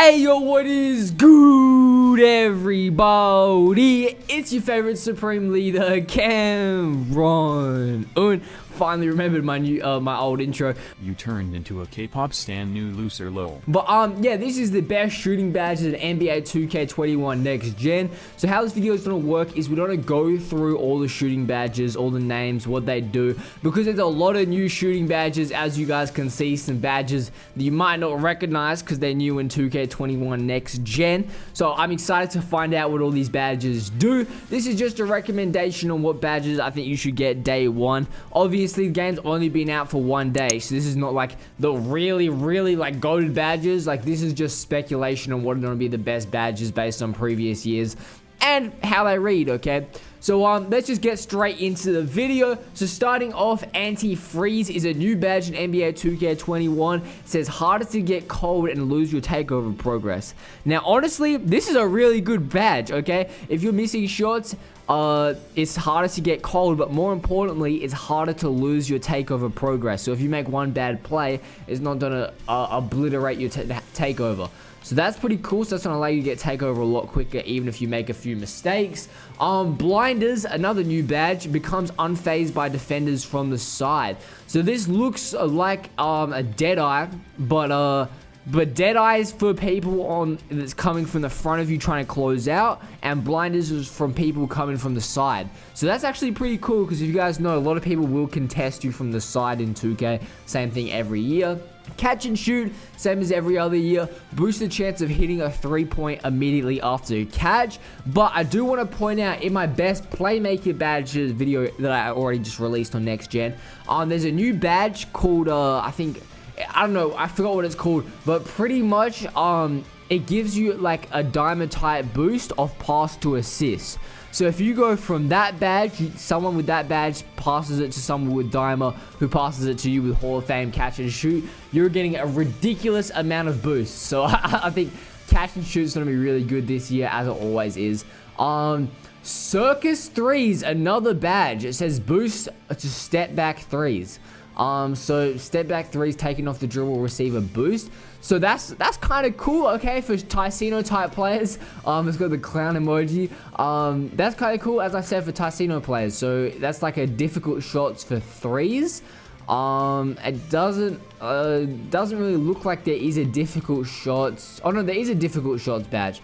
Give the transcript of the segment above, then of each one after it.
Hey yo, what is good, everybody? It's your favorite Supreme Leader, Cameron. Finally remembered my old intro. You turned into a K-pop stan, new loser lol. But yeah, this is the best shooting badges in NBA 2K21 next gen. So how this video is gonna work is we're gonna go through all the shooting badges, all the names, what they do, because there's a lot of new shooting badges. As you guys can see, some badges that you might not recognize because they're new in 2K21 next gen. So I'm excited to find out what all these badges do. This is just a recommendation on what badges I think you should get day one. Obviously, the game's only been out for 1 day, so this is not like the really like goated badges. Like, this is just speculation on what are going to be the best badges based on previous years and how they read. Okay, so let's just get straight into the video. So starting off, anti-freeze is a new badge in NBA 2K21. It says harder to get cold and lose your takeover progress. Now honestly, this is a really good badge. Okay, if you're missing shots, it's harder to get cold, but more importantly, it's harder to lose your takeover progress. So if you make one bad play, it's not gonna obliterate your takeover. So that's pretty cool. So that's gonna allow you to get takeover a lot quicker, even if you make a few mistakes. Blinders, another new badge, becomes unfazed by defenders from the side. So this looks like a Deadeye, but Deadeye is for people that's coming from the front of you trying to close out, and blinders is from people coming from the side. So that's actually pretty cool, because if you guys know, a lot of people will contest you from the side in 2K. Same thing every year. Catch and shoot, same as every other year. Boost the chance of hitting a 3-point immediately after you catch. But I do want to point out, in my best playmaker badges video that I already just released on next gen, there's a new badge called I don't know, I forgot what it's called, but pretty much it gives you like a diamond type boost of pass to assist. So if you go from that badge, someone with that badge passes it to someone with Dimer, who passes it to you with Hall of Fame catch and shoot, you're getting a ridiculous amount of boost. So I think catch and shoot is going to be really good this year, as it always is. Circus threes, another badge. It says boost to step back threes. So step back threes taking off the dribble will receive a boost. So that's kind of cool, okay, for Ticino type players. It's got the clown emoji. That's kind of cool, as I said, for Ticino players. So that's like a difficult shots for threes. It doesn't really look like there is a difficult shots. Oh no, there is a difficult shots badge.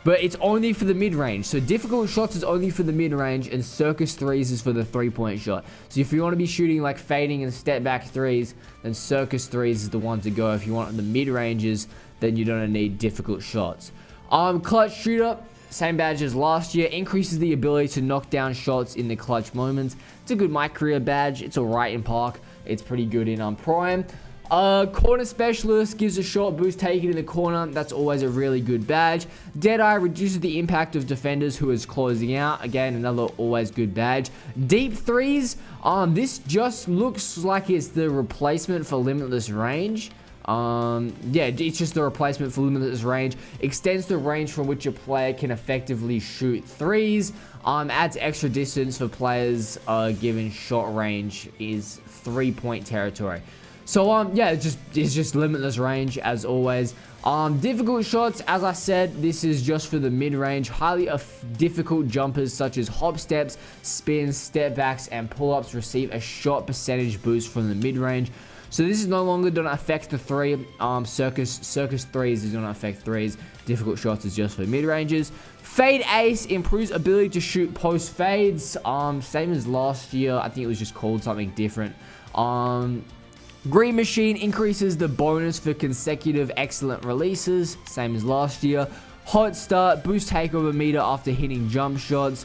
But it's only for the mid-range. So difficult shots is only for the mid-range, and circus threes is for the 3-point shot. So if you want to be shooting like fading and step back threes, then circus threes is the one to go. If you want the mid-ranges, then you're gonna need difficult shots. Clutch shooter, same badge as last year, increases the ability to knock down shots in the clutch moments. It's a good my career badge. It's alright in Park. It's pretty good in Prime. Corner specialist gives a short boost taken in the corner. That's always a really good badge. Deadeye reduces the impact of defenders who is closing out. Again, another always good badge. Deep threes. This just looks like it's the replacement for limitless range. Yeah, it's just the replacement for limitless range. Extends the range from which a player can effectively shoot threes. Adds extra distance for players given shot range is 3-point territory. So yeah, it's just limitless range as always. Difficult shots, as I said, this is just for the mid-range. Highly difficult jumpers such as hop steps, spins, step backs, and pull-ups receive a shot percentage boost from the mid-range. So this is no longer going to affect the three. Circus threes is going to affect threes. Difficult shots is just for mid-ranges. Fade ace improves ability to shoot post fades. Same as last year. I think it was just called something different. Green Machine increases the bonus for consecutive excellent releases, same as last year. Hot Start boosts takeover meter after hitting jump shots.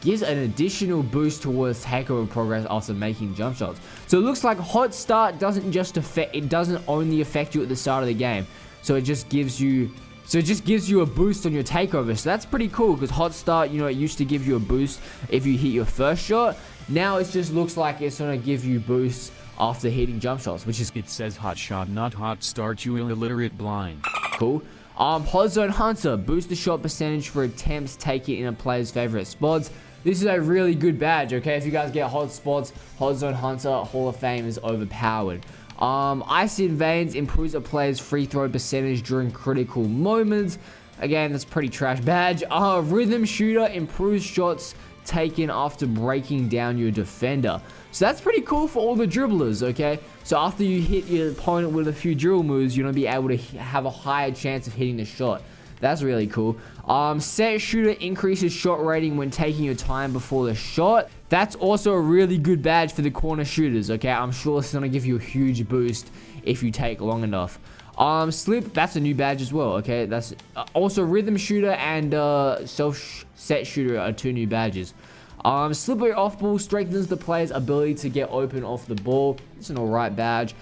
Gives an additional boost towards takeover progress after making jump shots. So it looks like Hot Start doesn't only affect you at the start of the game. So it just gives you a boost on your takeover. So that's pretty cool, because Hot Start, you know, it used to give you a boost if you hit your first shot. Now it just looks like it's gonna give you boosts after hitting jump shots, which is... It says hot shot, not hot start, you illiterate blind. Cool. Hot Zone Hunter, boost the shot percentage for attempts taken in a player's favorite spots. This is a really good badge, okay? If you guys get hot spots, Hot Zone Hunter, Hall of Fame is overpowered. Ice in Veins improves a player's free throw percentage during critical moments. Again, that's pretty trash badge. Rhythm Shooter improves shots taken after breaking down your defender. So that's pretty cool for all the dribblers, okay? So after you hit your opponent with a few dribble moves, you're going to be able to have a higher chance of hitting the shot. That's really cool. Set Shooter increases shot rating when taking your time before the shot. That's also a really good badge for the corner shooters, okay? I'm sure it's going to give you a huge boost if you take long enough. Slip, that's a new badge as well, okay? That's also Rhythm Shooter and Set Shooter are 2 new badges. Slippery off ball strengthens the player's ability to get open off the ball. It's an alright badge.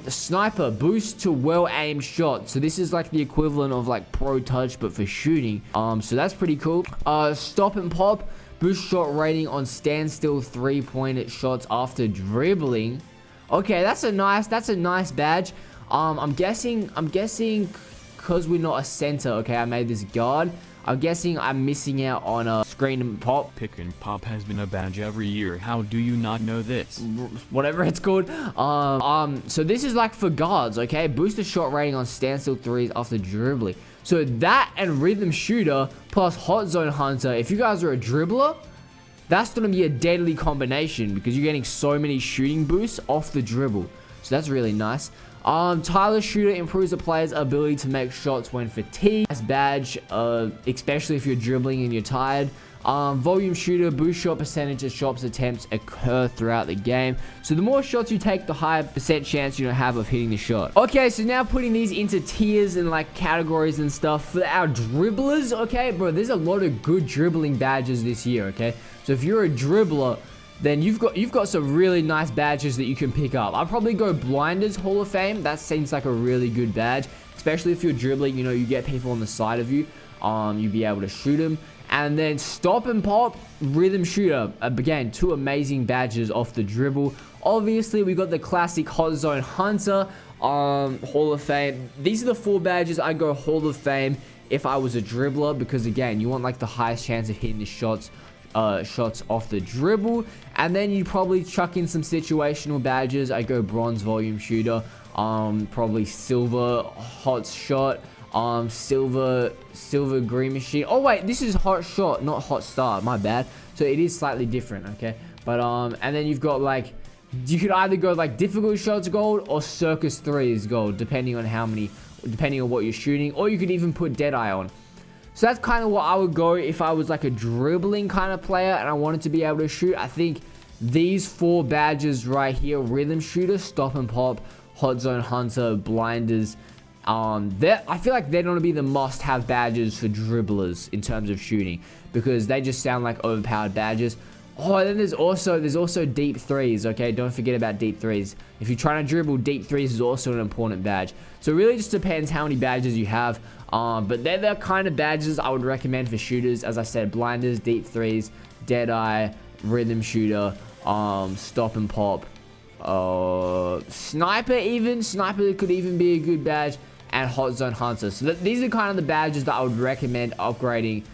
Sniper boost to well-aimed shots. So this is like the equivalent of like Pro Touch but for shooting. So that's pretty cool. Stop and Pop boost shot rating on standstill 3-point shots after dribbling. Okay, that's a nice badge. I'm guessing because we're not a center. Okay, I made this guard. I'm guessing I'm missing out on a screen and pop. Pick and pop has been a badge every year. How do you not know this? Whatever it's called. So this is like for guards, okay? Boost the shot rating on standstill threes after dribbling. So that and Rhythm Shooter plus Hot Zone Hunter. If you guys are a dribbler, that's going to be a deadly combination because you're getting so many shooting boosts off the dribble. So that's really nice. Tyler Shooter improves the player's ability to make shots when fatigued. Nice badge, especially if you're dribbling and you're tired. Volume Shooter boost shot percentage as shots attempts occur throughout the game. So the more shots you take, the higher percent chance you have of hitting the shot. Okay, so now putting these into tiers and like categories and stuff for our dribblers. Okay, bro, there's a lot of good dribbling badges this year. Okay, so if you're a dribbler, then you've got some really nice badges that you can pick up. I'll probably go Blinders Hall of Fame. That seems like a really good badge, especially if you're dribbling. You know, you get people on the side of you. You'll be able to shoot them. And then Stop and Pop Rhythm Shooter. Again, 2 amazing badges off the dribble. Obviously, we got the classic Hot Zone Hunter Hall of Fame. These are the 4 badges I go Hall of Fame if I was a dribbler, because again, you want like the highest chance of hitting the shots off the dribble. And then you probably chuck in some situational badges. I go Bronze Volume Shooter, probably Silver Hot Shot, Silver Green Machine. Oh wait, this is Hot Shot, not Hot Star, my bad. So it is slightly different, okay? But and then you've got like, you could either go like Difficult Shots Gold or Circus 3s Gold, depending on what you're shooting, or you could even put Deadeye on. So that's kind of what I would go if I was like a dribbling kind of player and I wanted to be able to shoot. I think these 4 badges right here, Rhythm Shooter, Stop and Pop, Hot Zone Hunter, Blinders, I feel like they're going to be the must-have badges for dribblers in terms of shooting, because they just sound like overpowered badges. Oh, and then there's also Deep Threes, okay? Don't forget about Deep Threes. If you're trying to dribble, Deep Threes is also an important badge. So it really just depends how many badges you have. But they're the kind of badges I would recommend for shooters. As I said, Blinders, Deep Threes, Deadeye, Rhythm Shooter, Stop and Pop, Sniper even. Sniper could even be a good badge, and Hot Zone Hunter. So these are kind of the badges that I would recommend upgrading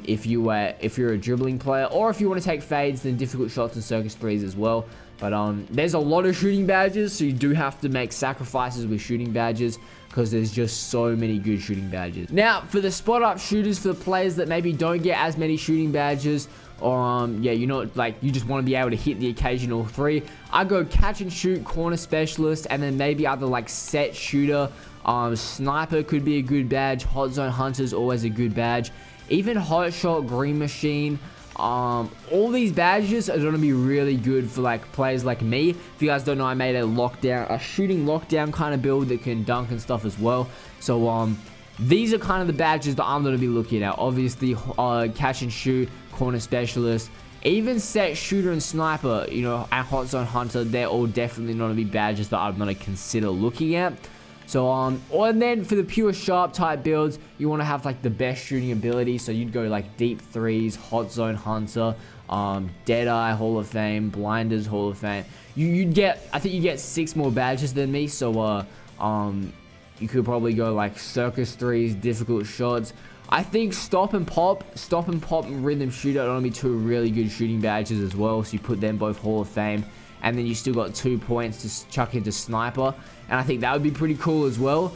if you're a dribbling player, or if you want to take fades, then Difficult Shots and Circus 3s as well. But there's a lot of shooting badges, so you do have to make sacrifices with shooting badges, because there's just so many good shooting badges. Now, for the spot up shooters, for the players that maybe don't get as many shooting badges, or yeah, you know, like you just want to be able to hit the occasional 3, I go Catch and Shoot, Corner Specialist, and then maybe other like Set Shooter. Sniper could be a good badge. Hot Zone Hunter is always a good badge. Even Hot Shot, Green Machine. All these badges are going to be really good for like players like me. If you guys don't know, I made a shooting lockdown kind of build that can dunk and stuff as well. So these are kind of the badges that I'm going to be looking at. Obviously, Catch and Shoot, Corner Specialist, even Set Shooter and Sniper, you know, and Hot Zone Hunter. They're all definitely going to be badges that I'm going to consider looking at. So, and then for the pure sharp type builds, you want to have like the best shooting ability. So you'd go like Deep Threes, Hot Zone Hunter, Deadeye Hall of Fame, Blinders Hall of Fame. I think you get 6 more badges than me. So, you could probably go like Circus 3s, Difficult Shots. I think Stop and Pop, and Rhythm Shooter are going to be 2 really good shooting badges as well. So you put them both Hall of Fame. and then you still got 2 points to chuck into sniper, and I think that would be pretty cool as well.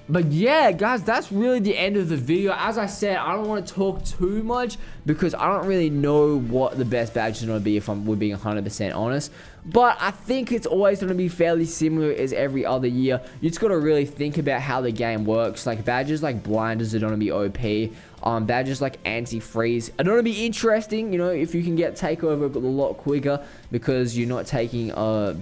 But yeah, guys, that's really the end of the video. As I said, I don't want to talk too much because I don't really know what the best badge is going to be, if we're being 100% honest. But I think it's always going to be fairly similar as every other year. You just got to really think about how the game works. Like badges like blinders are going to be OP. Badges like anti-freeze are going to be interesting, you know, if you can get takeover a lot quicker because you're not taking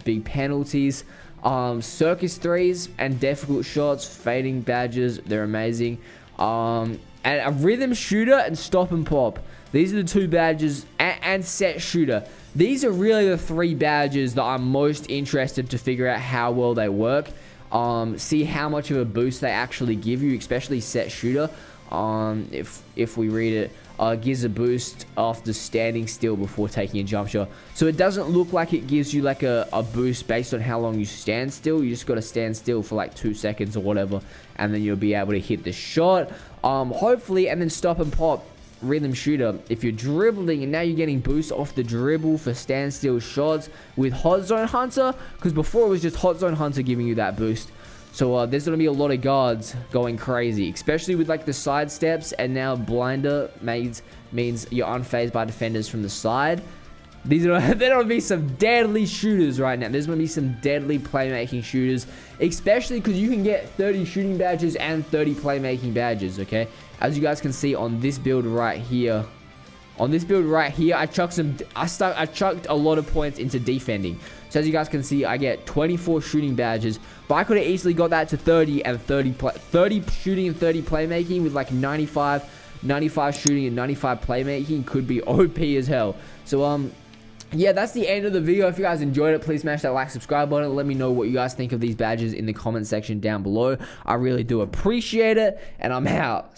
big penalties. Circus 3s and difficult shots, fading badges, they're amazing. And a rhythm shooter and stop and pop, these are the 2 badges, and set shooter. These are really the 3 badges that I'm most interested to figure out how well they work. See how much of a boost they actually give you, especially set shooter. If we read it, gives a boost after standing still before taking a jump shot. So it doesn't look like it gives you like a boost based on how long you stand still. You just got to stand still for like 2 seconds or whatever, and then you'll be able to hit the shot, hopefully. And then stop and pop, rhythm shooter, if you're dribbling and now you're getting boost off the dribble for standstill shots with hot zone hunter, because before it was just hot zone hunter giving you that boost. So there's going to be a lot of guards going crazy, especially with like the side steps, and now blinder means you're unfazed by defenders from the side. There's going to be some deadly shooters right now. There's going to be some deadly playmaking shooters, especially because you can get 30 shooting badges and 30 playmaking badges, okay? As you guys can see on this build right here. On this build right here, I chucked a lot of points into defending. So as you guys can see, I get 24 shooting badges, but I could have easily got that to 30 and 30 shooting and 30 playmaking with like 95 shooting and 95 playmaking could be OP as hell. So yeah, that's the end of the video. If you guys enjoyed it, please smash that like, subscribe button. Let me know what you guys think of these badges in the comment section down below. I really do appreciate it, and I'm out.